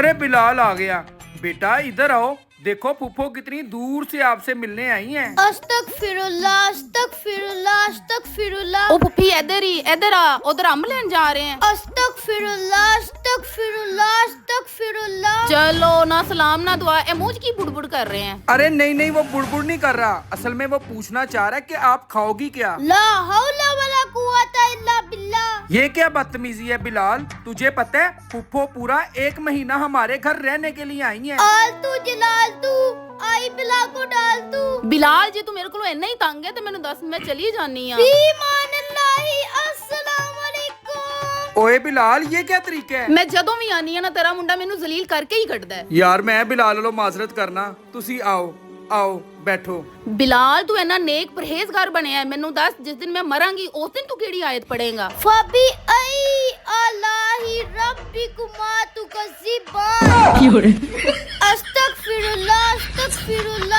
अरे बिलाल आ गया। बेटा इधर आओ, देखो फूफो कितनी दूर से आपसे मिलने आई हैं। अस्तगफिरुल्लाह अस्तगफिरुल्लाह अस्तगफिरुल्लाह। ओ पुप्पी इधर आ, उधर अम्ब लेने जा रहे हैं। अस्तगफिरुल्लाह अस्तगफिरुल्लाह अस्तगफिरुल्लाह। चलो ना सलाम ना दुआ, ए मुझ की बुड़बुड़ कर रहे हैं। अरे नहीं नहीं, वो बुड़बुड़ नहीं कर रहा, असल में वो पूछना चाह रहा है कि आप खाओगी क्या। ला हौला वला कुव्वता इल्ला बिल्लाह। ये क्या बदतमीजी है बिलाल, तुझे पता है फूफो पूरा 1 महीना हमारे घर रहने के लिए आई हैं। आलतू जलालतू आई बिला को डालतू। बिलाल जी तू मेरे को इन्ना ही तंग है ते मैनू दस, मैं चली जानी आ। ईमानल्लाही अस्सलाम वालेकुम। ओए बिलाल ये क्या तरीका है। मैं जदों भी आनी है ना तेरा मुंडा मैनू जलील करके ही कटदा है। यार मैं बिलाल वालों माजरत करना, तुसी आओ आओ बैठो। बिलाल तू इन्ना नेक परहेजगार बनया है, मैनू दस जिस दिन मैं मरांगी उस दिन तू केड़ी आयत पढ़ेगा। फबी आई अलाही रब्बिकुमा तुकज़िबान। अस्तगफिरुल्लाह अस्तगफिरुल्लाह